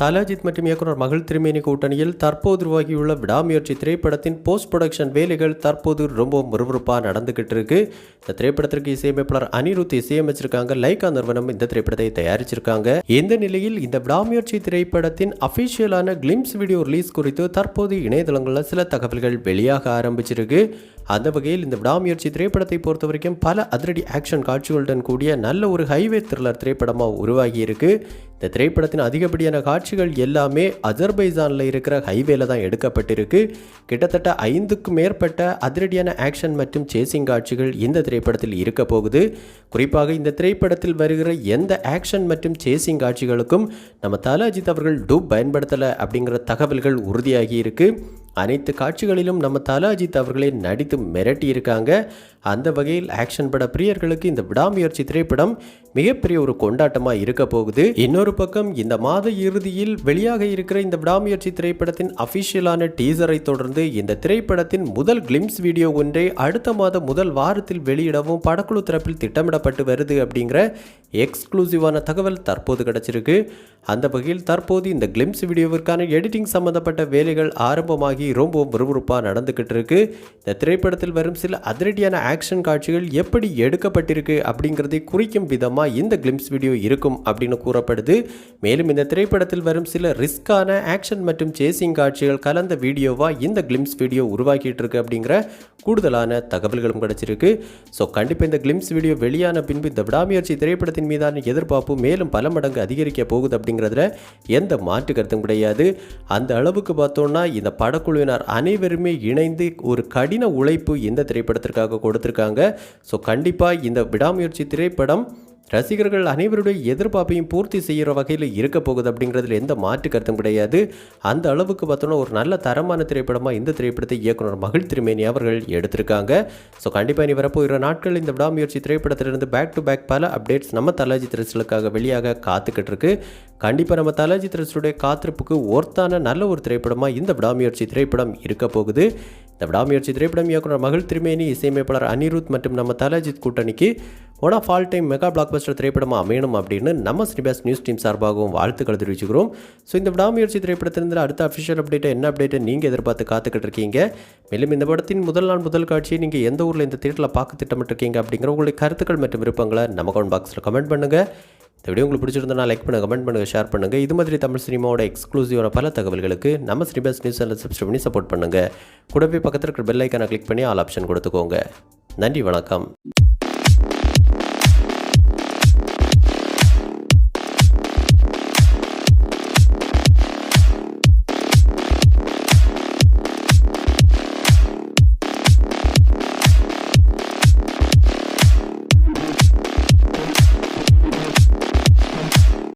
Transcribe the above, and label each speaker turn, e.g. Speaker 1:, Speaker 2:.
Speaker 1: தல அஜித் மற்றும் இயக்குனர் மகள் திருமேனி கூட்டணியில் தற்போது உருவாகியுள்ள விடாமுயற்சி திரைப்படத்தின் போஸ்ட் ப்ரொடக்ஷன் வேலைகள் தற்போது ரொம்ப விறுவிறுப்பாக நடந்துகிட்டு இருக்கு. இந்த திரைப்படத்திற்கு இசையமைப்பாளர் அனிருத் இசையமைச்சிருக்காங்க. லைகா நிறுவனம் இந்த திரைப்படத்தை தயாரிச்சிருக்காங்க. இந்த நிலையில் இந்த விடாமுயற்சி திரைப்படத்தின் அபிஷியலான கிளிம்ஸ் வீடியோ ரிலீஸ் குறித்து தற்போது இணையதளங்களில் சில தகவல்கள் வெளியாக ஆரம்பிச்சிருக்கு. அந்த வகையில் இந்த விடாமுயற்சி திரைப்படத்தை பொறுத்த வரைக்கும் பல அதிரடி ஆக்ஷன் காட்சிகளுடன் கூடிய நல்ல ஒரு ஹைவே த்ரில்லர் திரைப்படமாக உருவாகி இருக்கு. இந்த திரைப்படத்தின் அதிகப்படியான காட்சிகள் எல்லாமே அஜர்பைஜானில் இருக்கிற ஹைவேல தான் எடுக்கப்பட்டிருக்கு. கிட்டத்தட்ட 5க்கும் மேற்பட்ட அதிரடியான ஆக்ஷன் மற்றும் சேசிங் காட்சிகள் இந்த திரைப்படத்தில் இருக்க போகுது. குறிப்பாக இந்த திரைப்படத்தில் வருகிற எந்த ஆக்ஷன் மற்றும் சேசிங் காட்சிகளுக்கும் நம்ம தல அஜித் அவர்கள் டூப் பயன்படுத்தலை அப்படிங்கிற தகவல்கள் உறுதியாகி இருக்கு. அனைத்து காட்சிகளிலும் நம்ம தல அஜித் அவர்களே நடித்து மிரட்டி இருக்காங்க. அந்த வகையில் ஆக்ஷன் பட பிரியர்களுக்கு இந்த விடாமுயற்சி திரைப்படம் மிகப்பெரிய ஒரு கொண்டாட்டமாக இருக்க போகுது. இன்னொரு பக்கம் இந்த மாத இறுதியில் வெளியாக இருக்கிற இந்த விடாமுயற்சி திரைப்படத்தின் அபிஷியலான டீசரை தொடர்ந்து இந்த திரைப்படத்தின் முதல் கிளிம்ஸ் வீடியோ ஒன்றை அடுத்த மாத முதல் வாரத்தில் வெளியிடவும் படக்குழு தரப்பில் திட்டமிடப்பட்டு வருது அப்படிங்கிற எக்ஸ்க்ளூசிவான தகவல் தற்போது கிடைச்சிருக்கு. அந்த வகையில் தற்போது இந்த கிளிம்ஸ் வீடியோவிற்கான எடிட்டிங் சம்பந்தப்பட்ட வேலைகள் ஆரம்பமாகி ரொம்ப விறுவிறுப்பாக நடந்துகிட்டு இருக்கு. இந்த திரைப்படத்தில் வரும் சில அதிரடியான ஆக்ஷன் காட்சிகள் எப்படி எடுக்கப்பட்டிருக்கு அப்படிங்கிறதை குறிக்கும் விதமாக இந்த கிளிம்ஸ் வீடியோ இருக்கும் அப்படின்னு கூறப்படுது. மேலும் இந்த திரைப்படத்தில் வரும் சில ரிஸ்கான ஆக்ஷன் மற்றும் சேசிங் காட்சிகள் கலந்த வீடியோவா இந்த கிளிம்ஸ் வீடியோ உருவாக்கிட்டு இருக்கு அப்படிங்கிற கூடுதலான தகவல்களும் கிடைச்சிருக்கு. ஸோ கண்டிப்பாக இந்த கிளிம்ஸ் வீடியோ வெளியான பின்பு இந்த விடாமுயற்சி திரைப்படத்தின் மீதான எதிர்பார்ப்பு மேலும் பல மடங்கு அதிகரிக்க போகுது அப்படிங்கிறதுல எந்த மாற்று கருத்தும் கிடையாது. அந்த அளவுக்கு பார்த்தோம்னா இந்த படக்குழுவினர் அனைவருமே இணைந்து ஒரு கடின உழைப்பு இந்த திரைப்படத்திற்காக கொடுத்திருக்காங்க. ஸோ கண்டிப்பாக இந்த விடாமுயற்சி திரைப்படம் ரசிகர்கள் அனைவருடைய எதிர்பார்ப்பையும் பூர்த்தி செய்கிற வகையில் இருக்க போகுது அப்படிங்கிறதுல எந்த மாற்று கருத்தும் கிடையாது. அந்த அளவுக்கு பார்த்தோன்னா ஒரு நல்ல தரமான திரைப்படமாக இந்த திரைப்படத்தை இயக்குனர் மகள் திருமேனி அவர்கள் எடுத்திருக்காங்க. ஸோ கண்டிப்பாக இனி வரப்போகிற நாட்கள் இந்த விடாமுயற்சி திரைப்படத்திலிருந்து பேக் டு பேக் பல அப்டேட்ஸ் நம்ம தல அஜித் ரசிகர்களுக்காக வெளியாக காத்துக்கிட்டு இருக்கு. கண்டிப்பாக நம்ம தல அஜித் ரசிகர்களுடைய காத்திருப்புக்கு ஒர்த்தான நல்ல ஒரு திரைப்படமாக இந்த விடாமுயற்சி திரைப்படம் இருக்க போகுது. இந்த விடாமுயற்சி திரைப்படம் இயக்குனர் மகள் திருமேனி, இசையமைப்பாளர் அனிருத் மற்றும் நம்ம தல அஜித் கூட்டணிக்கு one of all time mega blockbuster திரைப்படமாக அமையணும் அப்படின்னு நம்ம சினிபாஸ் நியூஸ் டீம் சார்பாகவும் வாழ்த்துக்கள் தெரிவிச்சுக்கிறோம். ஸோ இந்த விடாமுயற்சி திரைப்படத்திலிருந்து அடுத்த அஃபிஷியல் அப்டேட்டை என்ன அப்டேட்டை நீங்கள் எதிர்பார்த்து காத்துக்கிட்டு இருக்கீங்க? மேலும் இந்த படத்தின் முதல் நாள் முதல் காட்சியை நீங்கள் எந்த ஊரில் இந்த தியேட்டரில் பார்க்க திட்டமிட்டிருக்கீங்க அப்படிங்கிற உங்களுடைய கருத்துக்கள் மற்றும் விருப்பங்களை நம்ம கமெண்ட் பாக்ஸில் கமெண்ட் பண்ணுங்கள். இந்த வீடியோ உங்களுக்கு பிடிச்சிருந்தா லைக் பண்ணுங்கள், கமெண்ட் பண்ணுங்கள், ஷேர் பண்ணுங்கள். இது மாதிரி தமிழ் சினிமாவோட எக்ஸ்க்ளூசிவான பல தகவல்களுக்கு நம்ம சினிபாஸ் நியூஸ் சேனலை சப்ஸ்கிரைப் பண்ணி சப்போர்ட் பண்ணுங்கள். கூடவே பக்கத்தில் இருக்கிற பெல் ஐக்கானை கிளிக் பண்ணி ஆல் ஆப்ஷன் கொடுத்துக்கோங்க. நன்றி, வணக்கம்.